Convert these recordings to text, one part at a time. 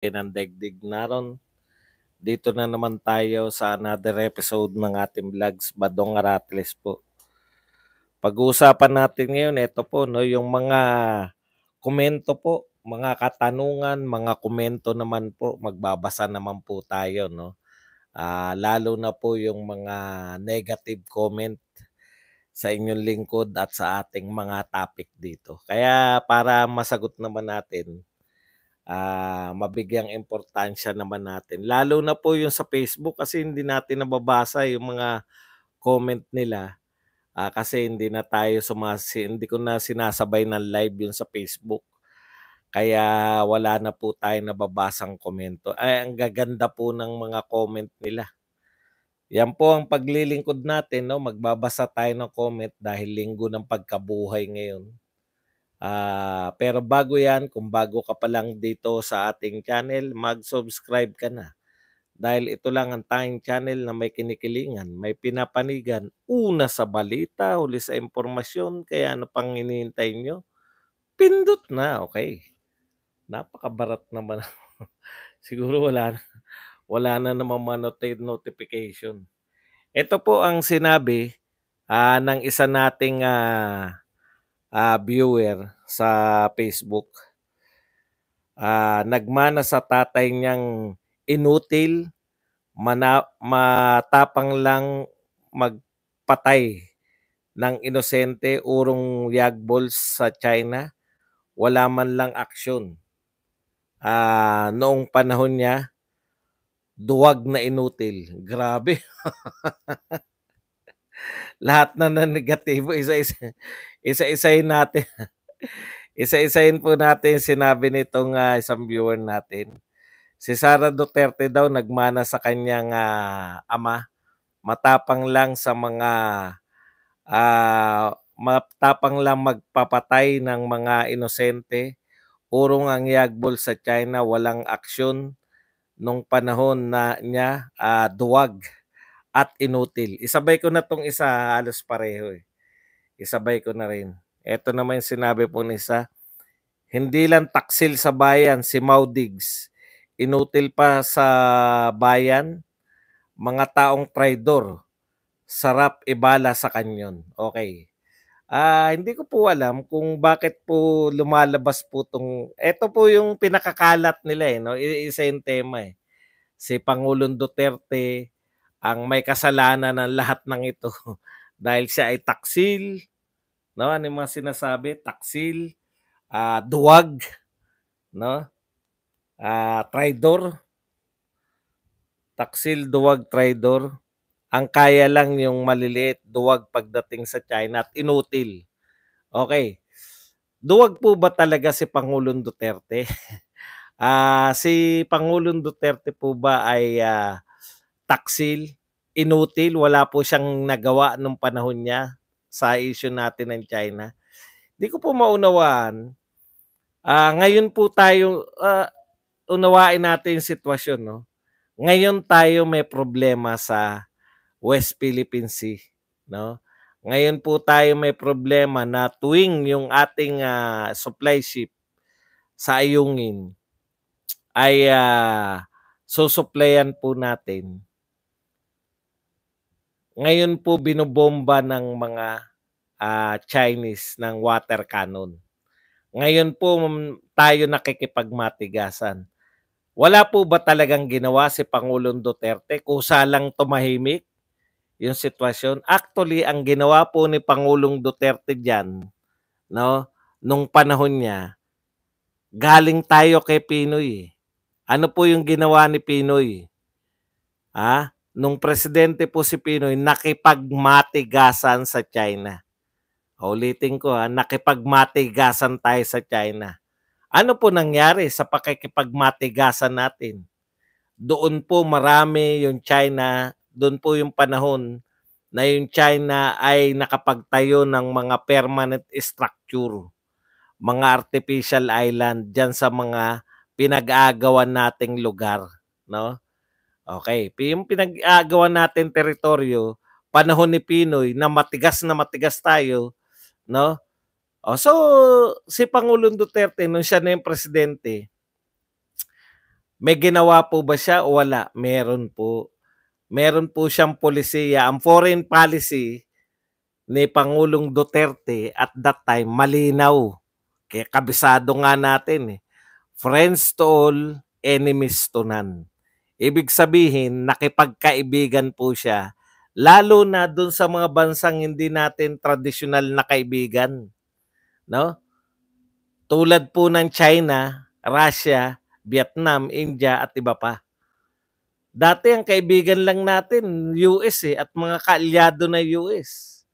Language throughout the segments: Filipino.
ng daigdig naron. Dito na naman tayo sa another episode ng ating vlogs, Badong Aratles po. Pag-uusapan natin ngayon, ito po, no, yung mga komento po, mga katanungan, mga komento naman po, magbabasa naman po tayo, no. Lalo na po yung mga negative comment sa inyong lingkod at sa ating mga topic dito. Kaya para masagot naman natin, mabigyang importansya naman natin. Lalo na po yung sa Facebook kasi hindi natin nababasa yung mga comment nila. Kasi hindi ko na sinasabay ng live yun sa Facebook. Kaya wala na po tayo nababasang komento. Ay, ang gaganda po ng mga comment nila. Yan po ang paglilingkod natin, no? Magbabasa tayo ng comment dahil linggo ng pagkabuhay ngayon. Pero bago yan, kung bago ka pa lang dito sa ating channel, mag-subscribe ka na. Dahil ito lang ang tanging channel na may kinikilingan, may pinapanigan, una sa balita, huli sa impormasyon, kaya ano pang hinihintay nyo? Pindot na, okay. Napakabarat naman. Siguro wala na naman notification. Ito po ang sinabi ng isa nating viewer sa Facebook. Nagmana sa tatay niyang inutil, matapang lang magpatay ng inosente, urong yagbols sa China, wala man lang aksyon. Noong panahon niya, duwag na inutil. Grabe. Lahat na negatibo, isa-isahin natin. Isa-isahin po natin sinabi nitong isang viewer natin. Si Sara Duterte daw nagmana sa kanyang ama, matapang lang magpapatay ng mga inosente, urong ang yagbol sa China, walang aksyon nung panahon na niya, duwag at inutil. Isabay ko na tong isa, halos pareho eh. Isabay ko na rin. Ito naman yung sinabi po ni isa, hindi lang taksil sa bayan si Maudigs, inutil pa sa bayan, mga taong traidor, sarap ibala sa kanyon. Okay. Hindi ko po alam kung bakit po lumalabas po eto po yung pinakakalat nila eh, no? Isa yung tema eh. Si Pangulong Duterte ang may kasalanan ng lahat ng ito dahil siya ay taksil, no? Ano yung mga sinasabi? Taksil, duwag, no? Traidor, taksil, duwag, traidor. Ang kaya lang yung maliliit, duwag pagdating sa China at inutil. Okay. Duwag po ba talaga si Pangulong Duterte? Si Pangulong Duterte po ba ay taksil, inutil, wala po siyang nagawa nung panahon niya sa issue natin ng China? Di ko po maunawaan. Ngayon po tayo, unawain natin yung sitwasyon, no? Ngayon tayo may problema sa West Philippine Sea, no? Ngayon po tayo may problema na tuwing yung ating supply ship sa Ayungin ay susuplayan po natin. Ngayon po binobomba ng mga Chinese ng water cannon. Ngayon po tayo nakikipagmatigasan. Wala po ba talagang ginawa si Pangulong Duterte kusa lang tumahimik yung sitwasyon? Actually, ang ginawa po ni Pangulong Duterte diyan, no, nung panahon niya, galing tayo kay Pinoy. Ano po yung ginawa ni Pinoy? Nung presidente po si Pinoy, nakipagmatigasan sa China. Ulitin ko nakipagmatigasan tayo sa China. Ano po nangyari sa pakikipagmatigasan natin? Doon po marami yung China, doon po yung panahon na yung China ay nakapagtayo ng mga permanent structure, mga artificial island dyan sa mga pinag-aagawan nating lugar, no? Okay, yung pinag-aagawan natin teritoryo, panahon ni Pinoy na matigas tayo, no? So si Pangulong Duterte nung siya na yung presidente, May ginawa po ba siya o wala? Meron po. Meron po siyang polisiya. Ang foreign policy ni Pangulong Duterte at that time malinaw. Kaya kabisado nga natin eh. Friends to all, enemies to none. Ibig sabihin, nakipagkaibigan po siya, lalo na dun sa mga bansang hindi natin tradisyonal na kaibigan, no? Tulad po ng China, Russia, Vietnam, India at iba pa. Dati ang kaibigan lang natin US eh at mga kaalyado na US.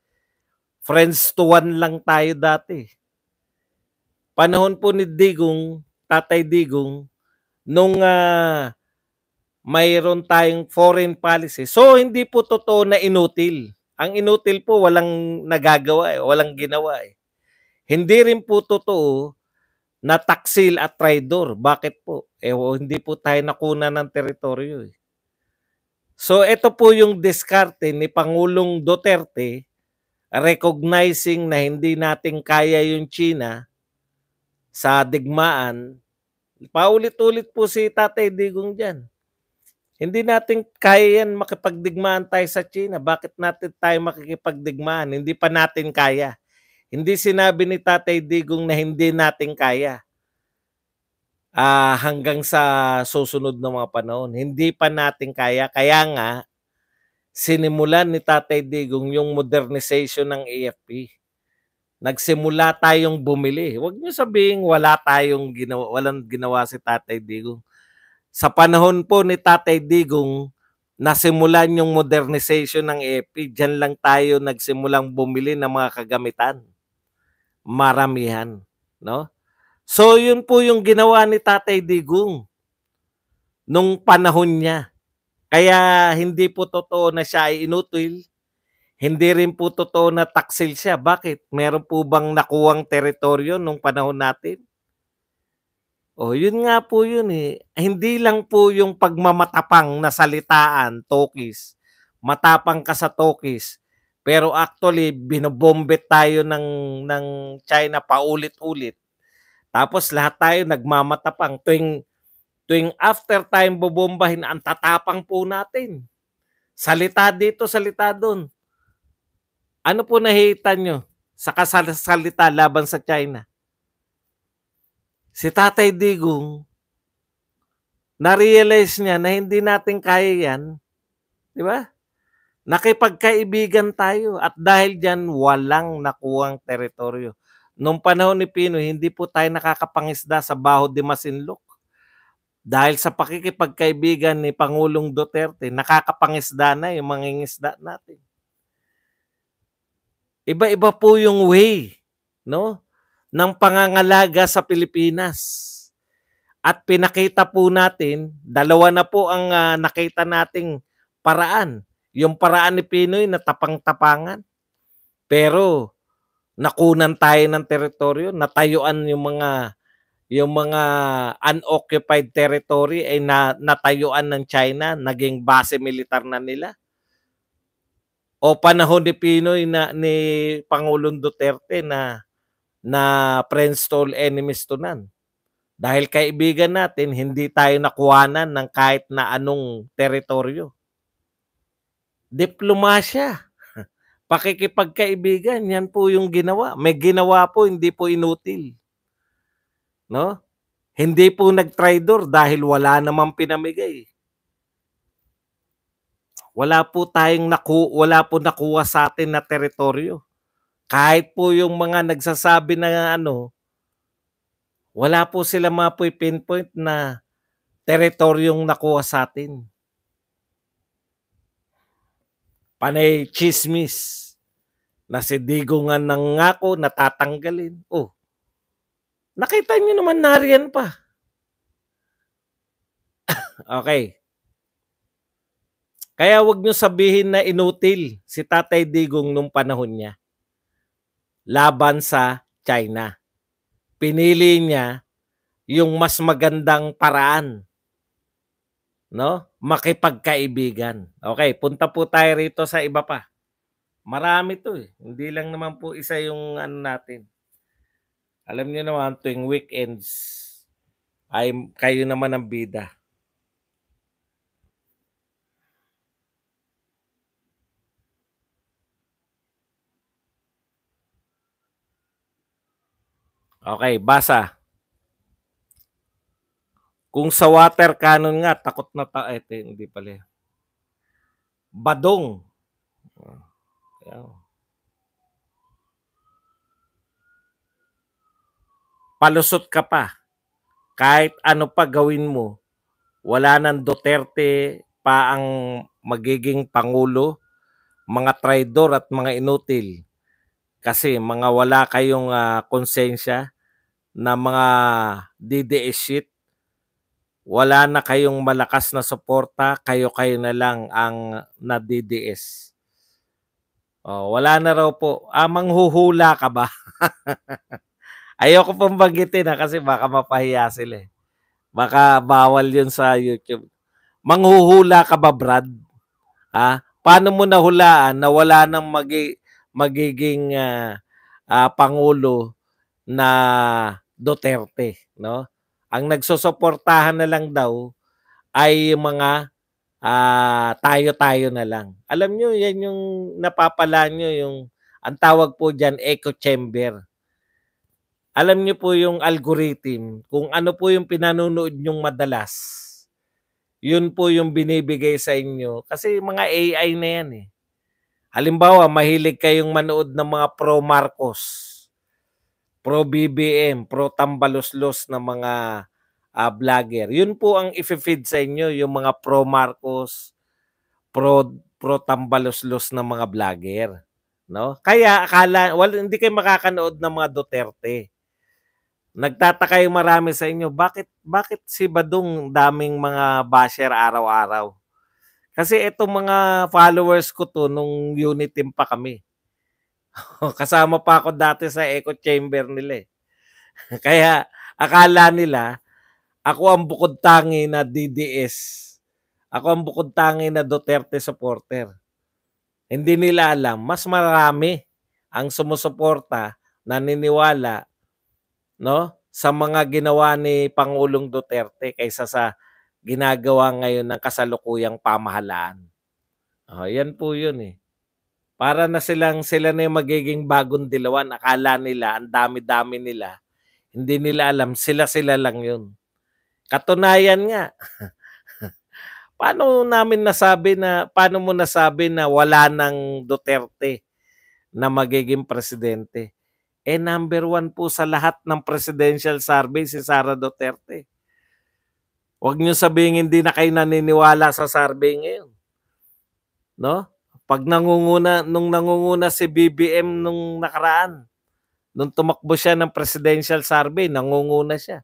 Friends to one lang tayo dati. Panahon po ni Digong, Tatay Digong, nung mayroon tayong foreign policy. So hindi po totoo na inutil. Ang inutil po walang nagagawa eh, walang ginawa eh. Hindi rin po totoo na taksil at traidor. Bakit po? Hindi po tayo nakuna ng teritoryo eh. So ito po yung diskarte ni Pangulong Duterte, recognizing na hindi natin kaya yung China sa digmaan. Paulit-ulit po si Tatay Digong dyan. Hindi natin kaya yan makipagdigmaan tayo sa China. Bakit natin tayo makikipagdigmaan? Hindi pa natin kaya. Hindi sinabi ni Tatay Digong na hindi natin kaya. Hanggang sa susunod na mga panahon. Hindi pa natin kaya. Kaya nga, sinimulan ni Tatay Digong yung modernization ng AFP. Nagsimula tayong bumili. Huwag niyo sabihin wala tayong ginawa, walang ginawa si Tatay Digong. Sa panahon po ni Tatay Digong, nasimulan yung modernization ng AFP. Diyan lang tayo nagsimulang bumili ng mga kagamitan. Maramihan, no? So yun po yung ginawa ni Tatay Digong nung panahon niya. Kaya hindi po totoo na siya ay inutil. Hindi rin po totoo na taksil siya. Bakit? Meron po bang nakuwang teritoryo nung panahon natin? Yun nga po yun eh. Hindi lang po yung pagmamatapang na salitaan, tokis. Matapang ka sa tokis. Pero actually, binobombet tayo ng China paulit-ulit. Tapos lahat tayo nagmamatapang. Tuwing after time bobombahin, ang tatapang po natin. Salita dito, salita doon. Ano po nakita nyo sa kasalita laban sa China? Si Tatay Digong, na-realize niya na hindi natin kaya yan. Di ba? Nakipagkaibigan tayo at dahil dyan, walang nakuwang teritoryo. Nung panahon ni Pinoy, hindi po tayo nakakapangisda sa Baho de Masinloc. Dahil sa pakikipagkaibigan ni Pangulong Duterte, nakakapangisda na yung mangingisda natin. Iba-iba po yung way, no, ng pangangalaga sa Pilipinas. At pinakita po natin, dalawa na po ang nakita nating paraan. Yung paraan ni Pinoy na tapang-tapangan. Pero nakunan tayo ng teritoryo, natayuan yung mga unoccupied territory ay natayuan ng China, naging base militar na nila. O panahon ni Pinoy ni Pangulong Duterte na friends to all, enemies to none. Dahil kaibigan natin, hindi tayo nakuhanan ng kahit na anong teritoryo. Diplomasya, pakikipagkaibigan, yan po yung ginawa. May ginawa po, hindi po inutil. No? Hindi po nag-traidor dahil wala namang pinamigay. Wala po nakuha sa atin na teritoryo. Kahit po yung mga nagsasabi na wala po sila pinpoint na teritoryong nakuha sa atin. Panay chismis na si Digong nga nangako natatanggalin. Nakita niyo naman nariyan pa. Okay. Kaya wag niyo sabihin na inutil si Tatay Digong nung panahon niya laban sa China. Pinili niya yung mas magandang paraan, no? Makipagkaibigan. Okay, punta po tayo rito sa iba pa. Marami to eh. Hindi lang naman po isa yung natin. Alam niyo naman, tuwing weekends ay kayo naman ang bida. Okay, basa. Kung sa water cannon nga, takot na hindi pala. Badong. Palusot ka pa. Kahit ano pa gawin mo, wala nang Duterte pa ang magiging pangulo, mga traidor at mga inutil. Kasi mga wala kayong konsensya na mga DDS shit. Wala na kayong malakas na suporta, kayo-kayo na lang ang na-DDS. Oh, wala na raw po. Manghuhula ka ba? Ayoko pong banggitin kasi baka mapahiya sila eh. Baka bawal yun sa YouTube. Manghuhula ka ba, Brad? Paano mo nahulaan na wala nang magiging pangulo na Duterte, no? Ang nagsusuportahan na lang daw ay yung mga tayo-tayo na lang. Alam nyo, yan yung napapala nyo, yung ang tawag po dyan, echo chamber. Alam nyo po yung algorithm, kung ano po yung pinanonood nyong madalas, yun po yung binibigay sa inyo. Kasi mga AI na yan eh. Halimbawa, mahilig kayong manood ng mga pro Marcos, pro BBM, pro tambaluslos na mga vlogger. Yun po ang i-feed sa inyo, yung mga pro Marcos, pro tambaluslos na mga vlogger, no? Kaya hindi kayo makakanood ng mga Duterte. Nagtataka yung marami sa inyo, bakit si Badong daming mga basher araw-araw? Kasi itong mga followers ko to nung unit team pa kami. Kasama pa ako dati sa echo chamber nila eh. Kaya akala nila ako ang bukod tangi na DDS. Ako ang bukod tangi na Duterte supporter. Hindi nila alam, mas marami ang sumusuporta, naniniwala, no, sa mga ginawa ni Pangulong Duterte kaysa sa ginagawa ngayon ng kasalukuyang pamahalaan. Yan po yun eh. Para na sila na yung magiging bagong dilawan. Akala nila, ang dami-dami nila. Hindi nila alam, sila-sila lang yun. Katunayan nga, paano mo nasabi na wala nang Duterte na magiging presidente? Number 1 po sa lahat ng presidential survey si Sara Duterte. Huwag niyo sabihin hindi na kayo naniniwala sa survey ngayon. No? Nung nangunguna si BBM nung nakaraan, nung tumakbo siya ng presidential survey, nangunguna siya.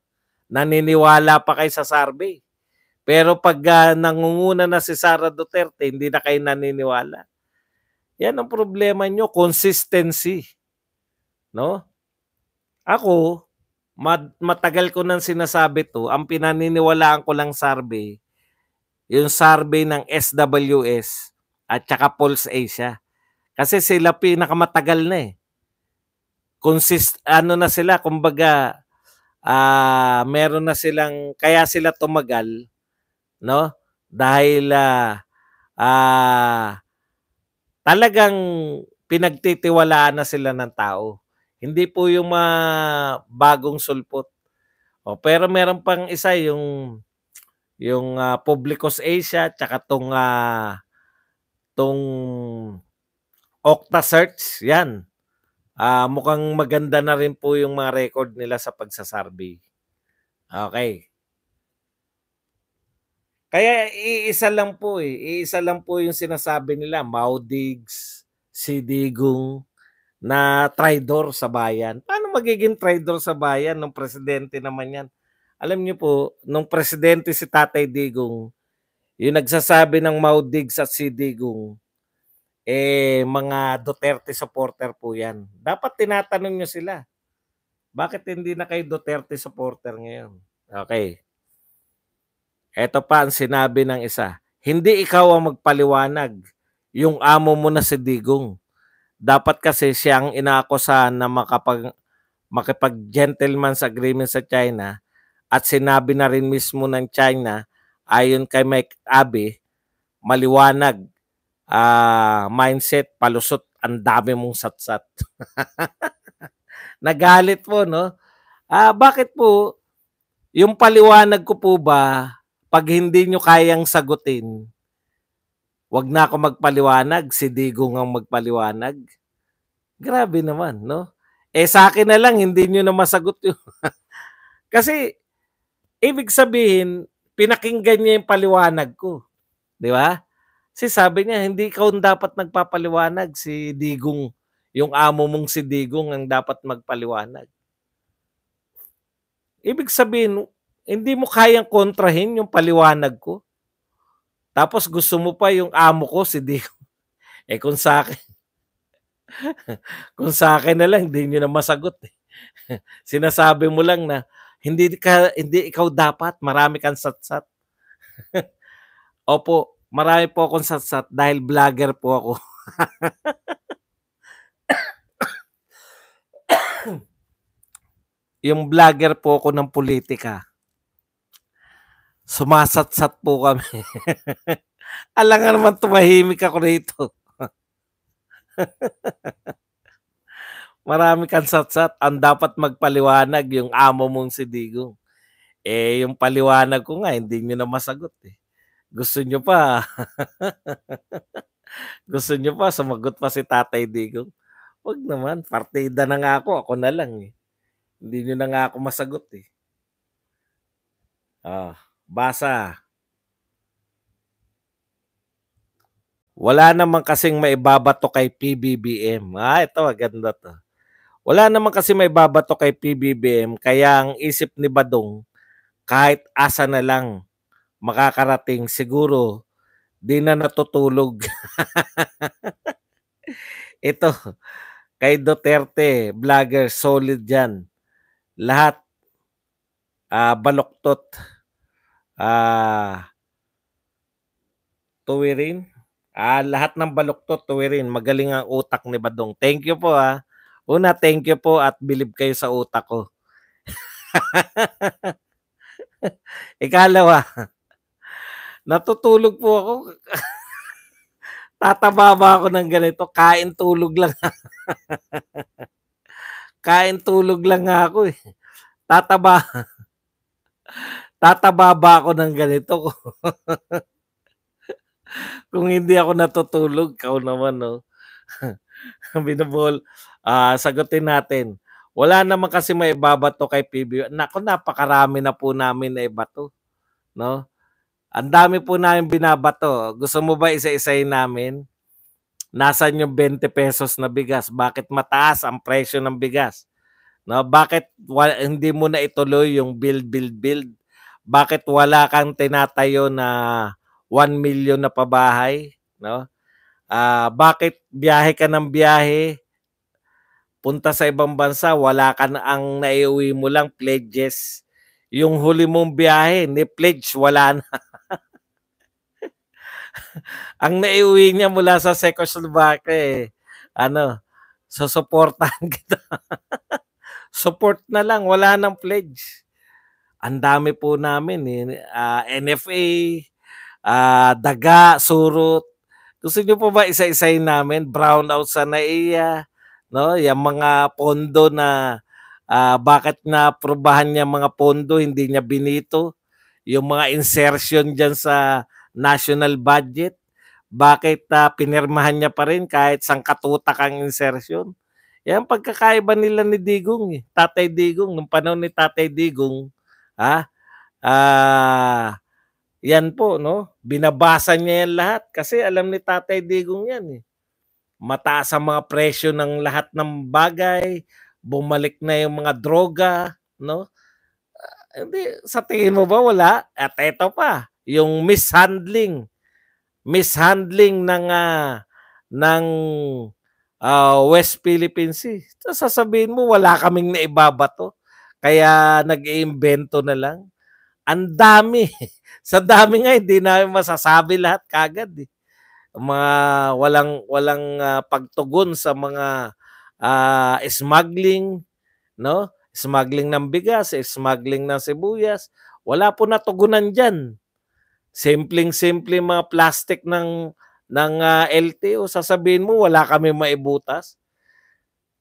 Naniniwala pa kayo sa survey. Pero pag nangunguna na si Sara Duterte, hindi na kayo naniniwala. Yan ang problema nyo, consistency. No? Ako, matagal ko nang sinasabi to, ang pinaniniwalaan ko lang survey, yung survey ng SWS at saka Pulse Asia. Kasi sila pinakamatagal na eh. Ano na sila, kumbaga, meron na silang, kaya sila tumagal, no? Dahil talagang pinagtitiwalaan na sila ng tao. Hindi po yung bagong sulpot. Pero meron pang isa yung Publicos Asia tsaka tong Okta Search, yan. Mukhang maganda na rin po yung mga record nila sa pagsasurvey. Okay. Kaya iisa lang po yung sinasabi nila, Maudigs, si Digong, na traidor sa bayan. Paano magiging traidor sa bayan ng presidente naman yan? Alam niyo po, nung presidente si Tatay Digong, yung nagsasabi ng Maudigs at si Digong, mga Duterte supporter po yan. Dapat tinatanong nyo sila, bakit hindi na kayo Duterte supporter ngayon? Okay. Ito pa ang sinabi ng isa, hindi ikaw ang magpaliwanag, yung amo mo na si Digong. Dapat kasi siya ang inaakusahan na makipag-gentleman's agreement sa China at sinabi na rin mismo ng China, ayon kay Mike Abe, maliwanag, mindset, palusot, ang dami mong satsat. Nagalit po, no? Bakit po yung paliwanag ko po ba 'pag hindi niyo kayang sagutin, 'wag na ako magpaliwanag, si Digong ang magpaliwanag? Grabe naman 'no? Sa'kin na lang hindi niyo na masagot yung kasi ibig sabihin pinakinggan niya yung paliwanag ko, 'di ba? Kasi sabi niya, "Hindi ikaw ang dapat nagpapaliwanag, si Digong, yung amo mong si Digong ang dapat magpaliwanag." Ibig sabihin, hindi mo kayang kontrahin yung paliwanag ko, tapos gusto mo pa yung amo ko si Digong. Kung sa'kin kung sa'kin na lang hindi niyo na masagot, eh. Sinasabi mo lang na, "Hindi ikaw dapat, marami kang satsat." Opo, marami po akong satsat dahil vlogger po ako. Yung vlogger po ako ng pulitika. Sumasatsat po kami. Alangan naman tumahimik ako rito. Marami kang satsat, ang dapat magpaliwanag yung amo mong si Digong. Yung paliwanag ko nga hindi niyo na masagot, eh. Gusto niyo pa gusto niyo pa sumagot pa si Tatay Digong. Wag naman, partida na nga ako na lang, eh. Hindi niyo na nga ako masagot, eh. Basa. Wala naman kasing maibabato kay PBBM. Ito maganda 'to. Wala naman kasi maibabato kay PBBM kaya ang isip ni Badong kahit asa na lang makakarating siguro 'di na natutulog. Ito, kay Duterte, vlogger, solid 'yan. Lahat, baluktot, tuwirin. Lahat ng baluktot tuwirin, magaling ang utak ni Badong. Thank you po, Una, thank you po at believe kayo sa utak ko. Ikalawa, natutulog po ako. Tataba ba ako ng ganito? Kain tulog lang. Kain tulog lang nga ako, eh. Tataba tataba ba ako ng ganito kung hindi ako natutulog? Ikaw naman 'no. Binubol sagutin natin. Wala naman kasi maibabato kay naku, napakarami na po namin naibato 'no. Ang dami po naming binabato. Gusto mo ba isa-isahin namin? Nasaan yung ₱20 na bigas? Bakit mataas ang presyo ng bigas? 'No, bakit hindi mo na ituloy yung build? Bakit wala kang tinatayo na 1,000,000 na pabahay, 'no? Bakit biyahe ka ng biyahe, punta sa ibang bansa, wala ka na ang naiuwi mo lang pledges. Yung huli mong biyahe ni-pledge, wala na. Ang naiuwi niya mula sa Czechoslovakia, ano, susuportahan kita. Support na lang, wala ng pledge. Ang dami po namin, NFA, daga, surot. Gusto niyo po ba isa-isahin namin? Brownout sa NAIA, 'no? Yang mga pondo na bakit naaprubahan niyang mga pondo hindi niya binito? Yung mga insertion diyan sa national budget, bakit pinirmahan niya pa rin kahit sangkatutak ang insertion? Yan pagkakaiba nila ni Digong, eh. Tatay Digong, nung panahon ni Tatay Digong, ah, ah, yan po 'no, binabasa niya yan lahat kasi alam ni Tatay Digong yan, eh. Mataas ang mga presyo ng lahat ng bagay, bumalik na yung mga droga 'no. Hindi, sa tingin mo ba wala? At eto pa, yung mishandling ng West Philippine Sea. Sasabihin mo wala kaming naibabato, kaya nag-iimbento na lang. Ang dami. Sa dami nga hindi namin masasabi lahat kaagad, eh. Mga walang pagtugon sa mga smuggling, 'no? Smuggling ng bigas, smuggling ng sibuyas, wala po natugunan diyan. Simpleng-simple mga plastic ng LTO, sasabihin mo wala kaming maibutas.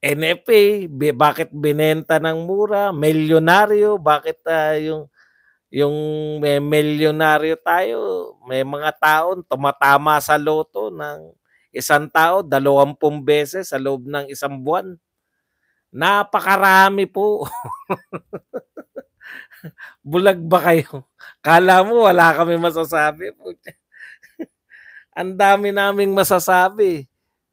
NFA, bakit binenta ng mura, milyonaryo, bakit, yung may milyonaryo tayo, may mga taon tumatama sa loto ng isang tao 20 beses sa loob ng isang buwan. Napakarami po. Bulag ba kayo? Akala mo wala kaming masasabi, putya. Ang dami naming masasabi.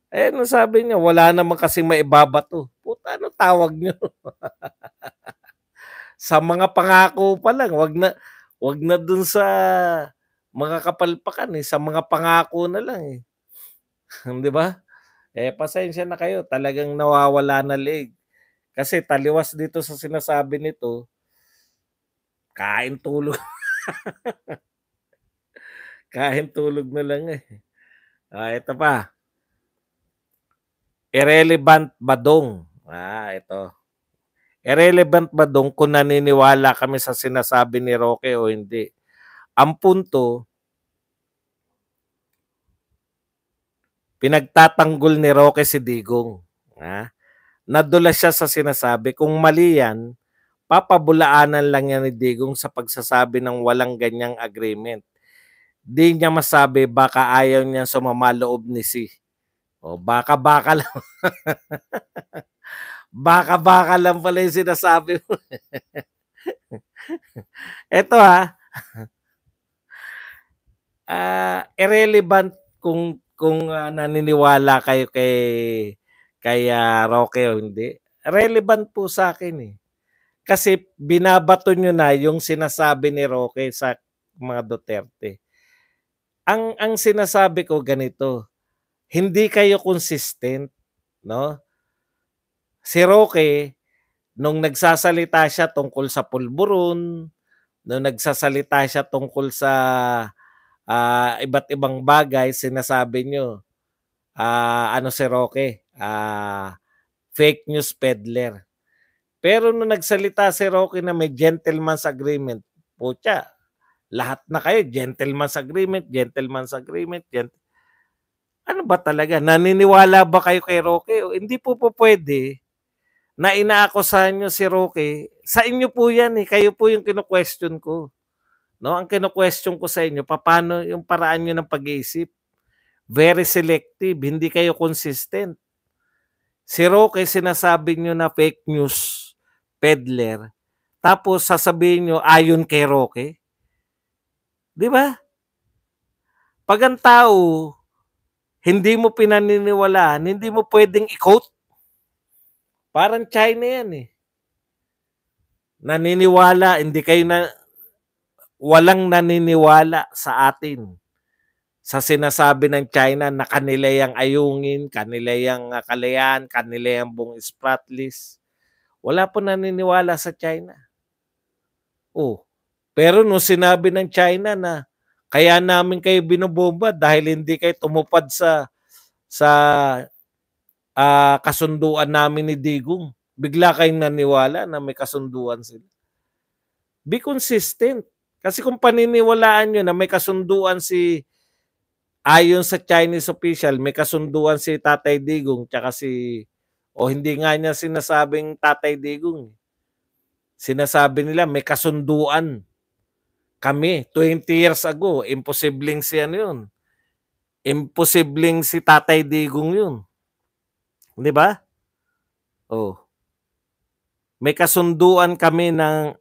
Eh, anong sabi niya, wala naman kasing maibabato. Puta, anong tawag niyo? Sa mga pangako pa lang, wag na dun sa mga kapalpakan, sa mga pangako na lang, 'di ba? Eh, pasensya na kayo, talagang nawawala na leeg. Kasi taliwas dito sa sinasabi nito, kain tulog kain tulog na lang, eh. Ito pa, irrelevant ba dong? Ito. Irrelevant ba dong kung naniniwala kami sa sinasabi ni Roque o hindi? Ang punto, pinagtatanggol ni Roque si Digong. Nadulas siya sa sinasabi. Kung mali yan, papabulaanan lang yan ni Digong sa pagsasabi ng walang ganyang agreement. Di niya masabi baka ayaw niya sumama loob ni si. O baka-baka lang. Baka-baka lang pala yung sinasabi mo. Ito irrelevant kung naniniwala kayo kay Roque o hindi. Relevant po sa akin, eh. Kasi binabato nyo na yung sinasabi ni Roque sa mga Duterte. Ang sinasabi ko ganito, hindi kayo consistent, no? Si Roque, nung nagsasalita siya tungkol sa pulburon, nung nagsasalita siya tungkol sa iba't ibang bagay, sinasabi nyo, ano si Roque, fake news peddler. Pero nung nagsalita si Roque na may gentleman's agreement, putya, lahat na kayo, gentleman's agreement, gentleman's agreement, ano ba talaga? Naniniwala ba kayo kay Roque? O hindi po pwede na inaakusahan nyo si Roque. Sa inyo po yan, eh. Kayo po yung kino-question ko. No? Ang kino-question ko sa inyo, paano yung paraan nyo ng pag-iisip? Very selective, hindi kayo consistent. Si Roque, sinasabi nyo na fake news peddler. Tapos sasabihin nyo, ayon kay Roque. Di ba? Pag ang tao, hindi mo pinaniniwalaan, hindi mo pwedeng i-quote. Parang China yan, eh. Naniniwala, hindi kayo walang naniniwala sa atin sa sinasabi ng China na kanila yung ayungin, kanila yung kalayaan, kanila yung buong spratlys. Wala po naniniwala sa China. Pero nung sinabi ng China na kaya namin kayo binobomba dahil hindi kayo tumupad sa kasunduan namin ni Digong, bigla kayong naniwala na may kasunduan sila. Be consistent. Kasi kung paniniwalaan nyo na may kasunduan ayon sa Chinese official, may kasunduan si Tatay Digong tsaka hindi nga niya sinasabing Tatay Digong. Sinasabi nila may kasunduan kami 20 years ago. Imposibleng si ano yun. Imposibleng si Tatay Digong yun. Di ba? May kasunduan kami ng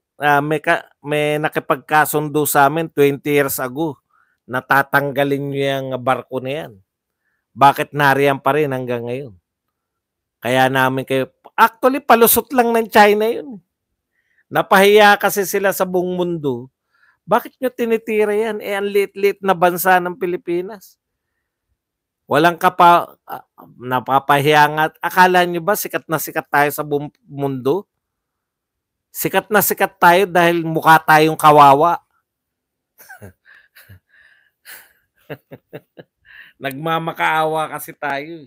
may nakipagkasundo sa amin 20 years ago na tatanggalin niyo yung barko na yan. Bakit nariyan pa rin hanggang ngayon? Kaya namin kayo, actually palusot lang ng China yun. Napahiya kasi sila sa buong mundo. Bakit nyo tinitira yan? Ang liit-liit na bansa ng Pilipinas. Walang napapahiya nga. Akala nyo ba sikat na sikat tayo sa buong mundo? Sikat na sikat tayo dahil mukha tayong kawawa. Nagmamakaawa kasi tayo.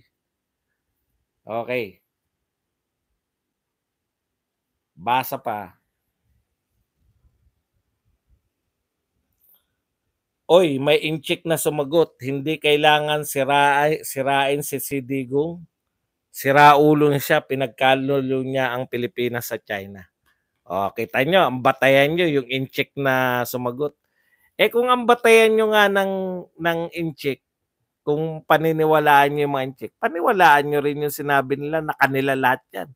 Okay. Basa pa. Oy, may inchik na sumagot. Hindi kailangan sirain si Digong. Siraulo siya, pinagkaloob niya ang Pilipinas sa China. O, kita niyo ang batayan niyo yung inchik na sumagot. Eh, kung ang batayan niyo nga ng inchik, kung paniniwalaan niyo yung mga inchik, paniwalaan niyo rin yung sinabi nila na kanila lahat yan.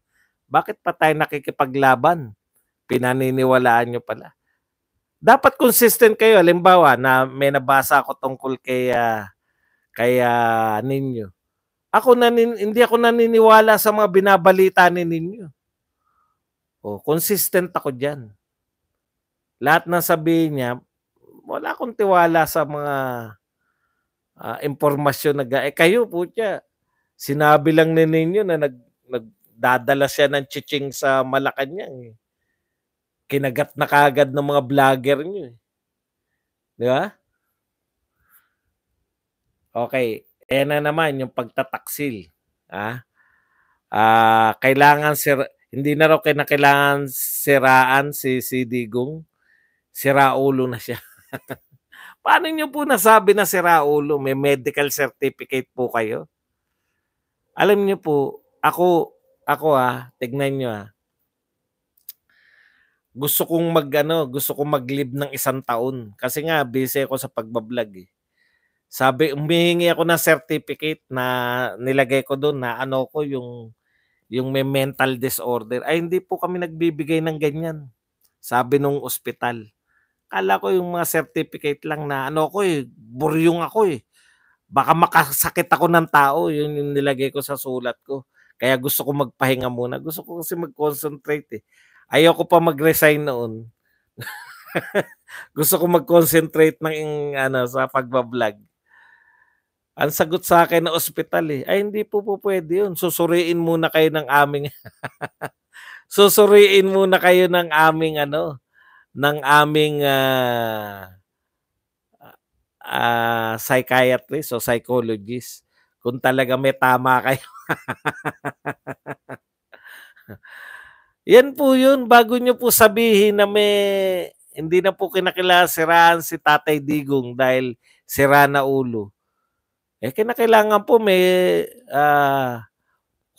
Bakit pa tayo nakikipaglaban? Pinaniniwalaan niyo pala. Dapat consistent kayo. Halimbawa na may nabasa ako tungkol kay Ninyo. Hindi ako naniniwala sa mga binabalita ni Ninyo. O, consistent ako diyan. Lahat ng sabihin niya, wala akong tiwala sa mga impormasyon na kayo putya. Sinabi lang ni Ninyo na nagdadala siya ng chiching sa Malacanang. Kinagat na kagad ng mga vlogger niyo. Di ba? Okay. Na naman yung pagtataksil. Kailangan hindi na raw kailangan siraan si Digong. Siraulo na siya. Paano niyo po nasabi na siraulo? May medical certificate po kayo? Alam niyo po, ako tignan niyo gusto kong mag-live ng 1 taon. Kasi nga, busy ako sa pagbablog eh. Sabi, humihingi ako ng certificate na nilagay ko doon na yung may mental disorder. Ay, hindi po kami nagbibigay ng ganyan. Sabi nung ospital. Kala ko yung mga certificate lang na buryong ako eh. Baka makasakit ako ng tao. Yun yung nilagay ko sa sulat ko. Kaya gusto ko magpahinga muna. Gusto ko kasi mag-concentrate eh. Ayoko pa mag-resign noon. Gusto ko mag-concentrate sa pagbablog. Ang sagot sa akin ng ospital eh, ay hindi po pwede yun. Susuriin muna kayo ng aming psychiatrist o psychologist kung talaga may tama kayo. Yan po yun. Bago nyo po sabihin na hindi na po kinakailangan siraan si Tatay Digong dahil sira na ulo. Kinakailangan po may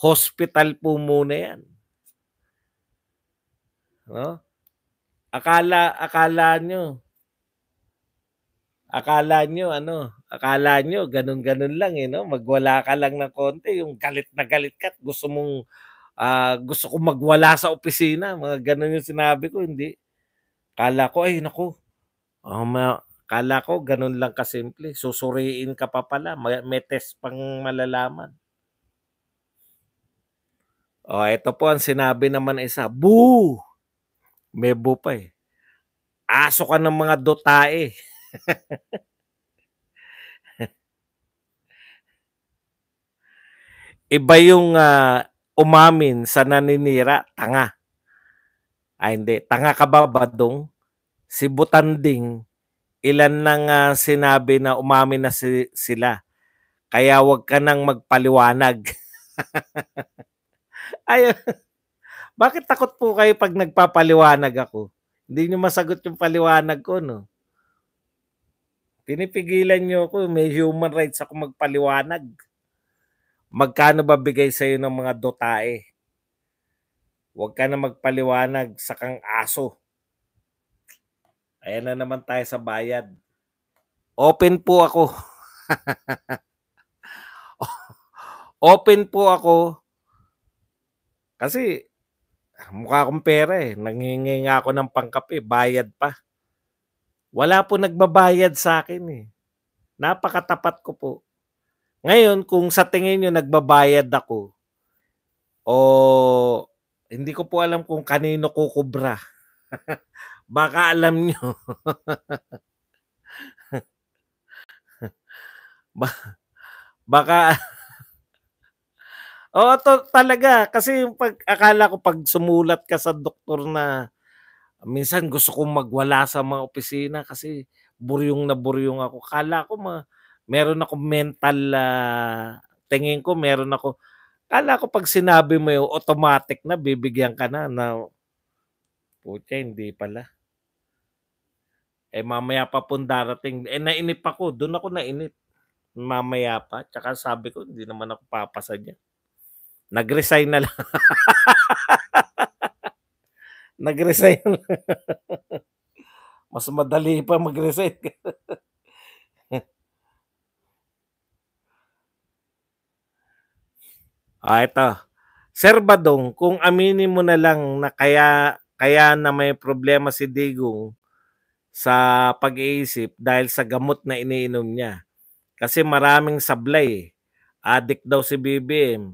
hospital po muna yan. No? Akala nyo ganun-ganun lang no? Magwala ka lang ng konti, yung galit na galit ka, gusto ko magwala sa opisina, mga ganun yung sinabi ko, hindi. Kala ko kala ko ganun lang kasimple, susuriin ka pa pala, may test pang malalaman. Ito po ang sinabi naman isa, boo! May boo pa eh. Aso ka ng mga dotae. Iba yung umamin sa naninira, tanga. Hindi. Tanga ka ba, Badong? Si Butanding, ilan nang sinabi na umamin na sila. Kaya wag ka nang magpaliwanag. Ay, bakit takot po kayo pag nagpapaliwanag ako? Hindi nyo masagot yung paliwanag ko, no? Pinipigilan nyo ako. May human rights ako magpaliwanag. Magkano ba bigay sa'yo ng mga dotae? Huwag ka na magpaliwanag sa kang aso. Ayan na naman tayo sa bayad. Open po ako. Open po ako. Kasi mukha akong pera eh. Nanghingi nga ako ng pangkape. Bayad pa. Wala po nagbabayad sa akin eh. Napakatapat ko po. Ngayon, kung sa tingin nyo nagbabayad ako, o hindi ko po alam kung kanino kukubra. Baka alam nyo. Baka talaga kasi akala ko pag sumulat ka sa doktor na minsan gusto kong magwala sa mga opisina kasi buryong na buryong ako. Kala ko meron ako mental tingin ko kala ko pag sinabi mo yung automatic na bibigyan ka na putya, hindi pala. Mamaya pa pong darating. Nainip ako. Doon ako nainip. Mamaya pa. Tsaka sabi ko, hindi naman ako papasa dyan. Nag-resign na lang. Nag-resign na lang. Mas madali pa mag-resign. Ito. Sir Badong, kung aminin mo na lang na kaya na may problema si Digong sa pag-iisip dahil sa gamot na iniinom niya. Kasi maraming sablay eh. Addict daw si BBM.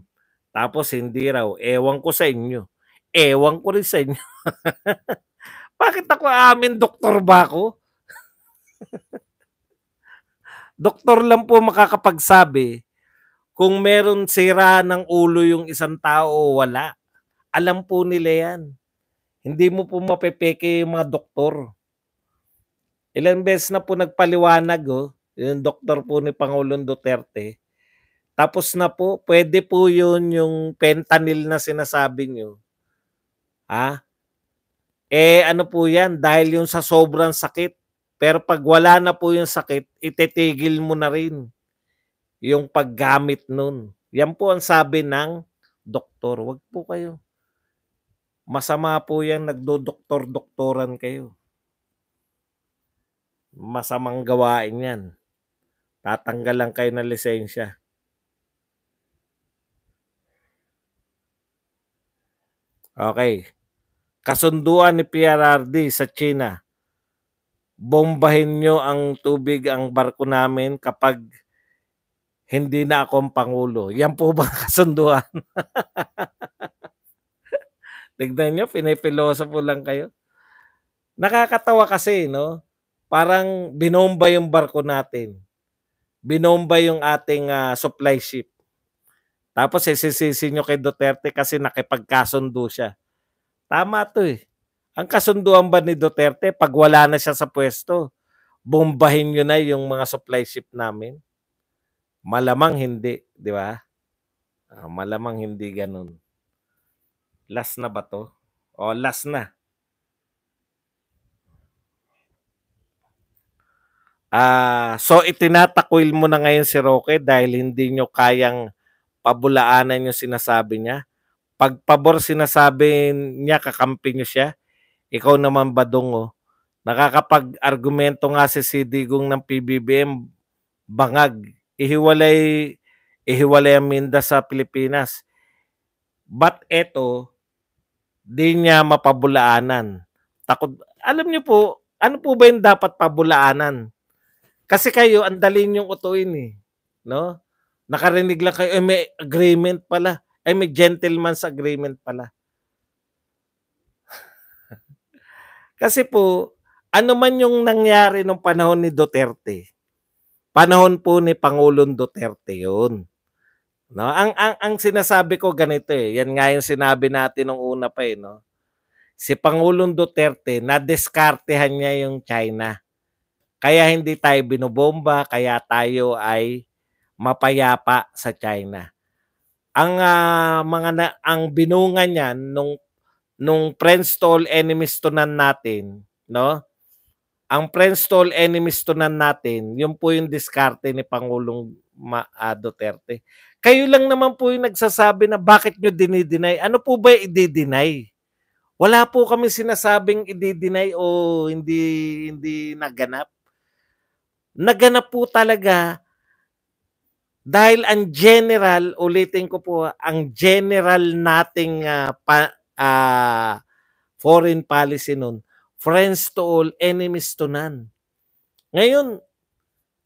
Tapos hindi raw. Ewan ko sa inyo. Ewan ko rin sa inyo. Bakit ako aamin? Doktor ba ako? Doktor lang po makakapagsabi kung meron sira ng ulo yung isang tao o wala. Alam po nila yan. Hindi mo po mapepeke yung mga doktor. Ilang beses na po nagpaliwanag yung doktor po ni Pangulong Duterte. Tapos na po, pwede po yun yung fentanyl na sinasabi nyo. Ano po yan, dahil yung sa sobrang sakit. Pero pag wala na po yung sakit, ititigil mo na rin yung paggamit nun. Yan po ang sabi ng doktor. Wag po kayo. Masama po yan, nagdodoktor-doktoran kayo. Masamang gawain yan. Tatanggal lang kayo ng lisensya. Okay. Kasunduan ni PRRD sa China. Bombahin nyo ang tubig ang barko namin kapag hindi na ako ang Pangulo. Yan po ba kasunduan? Tignan nyo, pinipiloso po lang kayo. Nakakatawa kasi, no? Parang binomba yung barko natin. Binomba yung ating supply ship. Tapos isisisi nyo kay Duterte kasi nakipagkasundo siya. Tama to eh. Ang kasunduan ba ni Duterte, pag wala na siya sa pwesto, bombahin nyo na yung mga supply ship namin? Malamang hindi, di ba? Malamang hindi ganun. Last na ba to? O, last na. So itinatakwil mo na ngayon si Roque dahil hindi nyo kayang pabulaanan yung sinasabi niya. Pag pabor sinasabi niya, kakampi nyo siya. Ikaw naman Badong, nakakapag-argumento nga si Digong ng PBBM, bangag. Ihiwalay ang minda sa Pilipinas. But eto, di niya mapabulaanan. Takot. Alam niyo po, ano po ba yung dapat pabulaanan? Kasi kayo, ang dali niyong utuin eh. No? Nakarinig lang kayo, may agreement pala. May gentleman's agreement pala. Kasi po, ano man yung nangyari nung panahon ni Duterte, panahon po ni Pangulong Duterte yun. No? Ang sinasabi ko ganito eh, yan nga yung sinabi natin nung una pa eh. No? Si Pangulong Duterte, nadiskartehan niya yung China. Kaya hindi tayo binobomba, kaya tayo ay mapayapa sa China. Ang binunga niyan nung friends to all enemies to none natin, no? Ang friends to all enemies to none natin, yun po yung diskarte ni Pangulong Duterte. Kayo lang naman po yung nagsasabi na bakit nyo dinideny. Ano po ba i-deny? Wala po kami sinasabing i-deny o hindi naganap. Naganap po talaga dahil ang general, ulitin ko po, ang general nating foreign policy nun, friends to all, enemies to none. Ngayon,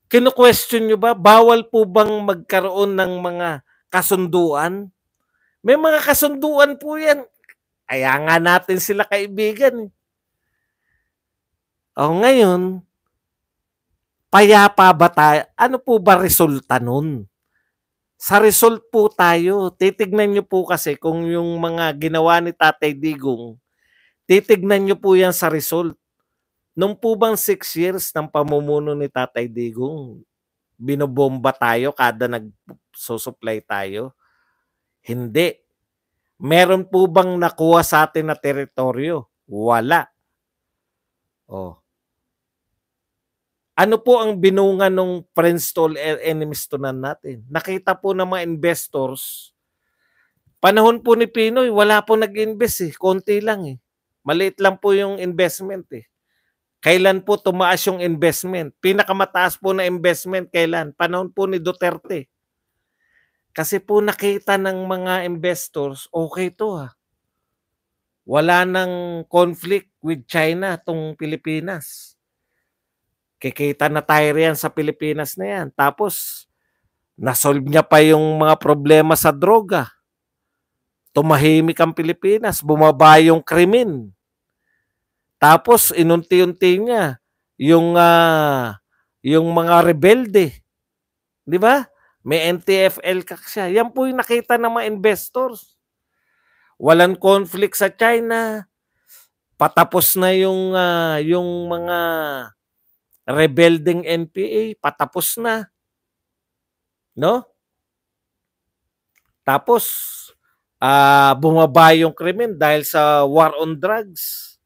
kinu-question nyo ba, bawal po bang magkaroon ng mga kasunduan? May mga kasunduan po yan. Kaya nga natin sila kaibigan. Ngayon, payapa ba tayo? Ano po ba resulta nun? Sa result po tayo. Titignan nyo po kasi kung yung mga ginawa ni Tatay Digong, titignan nyo po yan sa result. Nung po bang 6 years ng pamumuno ni Tatay Digong, binobomba tayo kada nagsusupply tayo? Hindi. Meron po bang nakuha sa atin na teritoryo? Wala. Ano po ang binunga ng friends to all enemies to none natin? Nakita po ng mga investors Panahon po ni Pinoy wala pong nag-invest, konti lang, Maliit lang po yung investment, Kailan po tumaas yung investment? Pinakamataas po na investment kailan? Panahon po ni Duterte. Kasi po nakita ng mga investors, okay 'to, Wala ng conflict with China 'tong Pilipinas. Kikita na tayo riyan sa Pilipinas na 'yan. Tapos na-solve niya pa yung mga problema sa droga. Tumahimik ang Pilipinas, bumaba yung krimen. Tapos inunti-unti niya yung mga rebelde, 'di ba? May NTFL siya. Yan po yung nakita ng mga investors. Walang conflict sa China. Patapos na yung mga rebeldeng NPA, patapos na, no? Tapos bumaba yung krimen dahil sa war on drugs.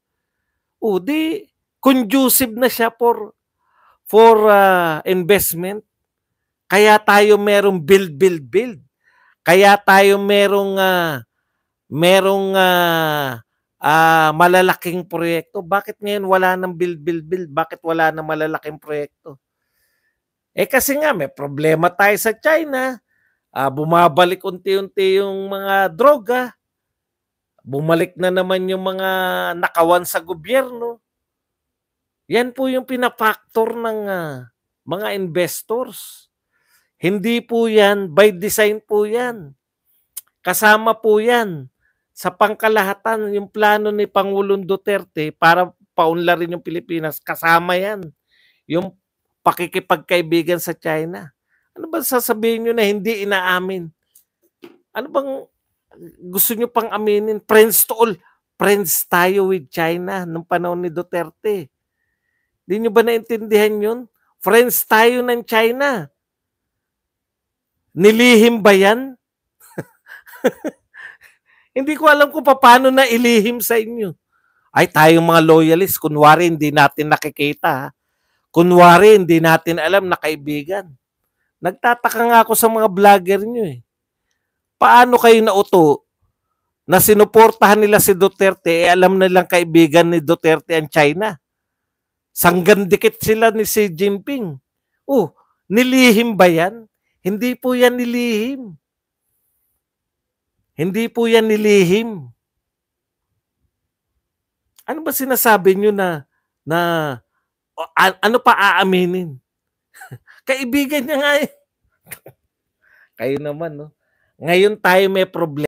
O di conducive na siya for investment. Kaya tayo merong build. Kaya tayo merong malalaking proyekto. Bakit ngayon wala nang build? Bakit wala nang malalaking proyekto? Kasi nga may problema tayo sa China. Bumabalik unti-unti yung mga droga. Bumalik na naman yung mga nakawan sa gobyerno. Yan po yung pinafactor ng mga investors. Hindi po yan, by design po yan. Kasama po yan sa pangkalahatan, yung plano ni Pangulong Duterte para paunlarin yung Pilipinas. Kasama yan. Yung pakikipagkaibigan sa China. Ano ba sasabihin nyo na hindi inaamin? Ano bang gusto nyo pang aminin? Friends to all. Friends tayo with China nung panahon ni Duterte. Hindi nyo ba naintindihan yun? Friends tayo ng China. Nilihim ba yan? Hindi ko alam kung paano na ilihim sa inyo. Ay, tayong mga loyalists, kunwari hindi natin nakikita. Kunwari hindi natin alam na kaibigan. Nagtataka nga ako sa mga vlogger nyo. Paano kayo nauto na sinuportahan nila si Duterte, alam nilang kaibigan ni Duterte ang China? Sanggandikit sila ni Xi Jinping. Nilihim ba yan? Hindi po yan nilihim. Hindi po yan nilihim. Ano ba sinasabi nyo na ano pa aaminin? Kaibigan niya nga. Kayo naman, no? Ngayon tayo may problema.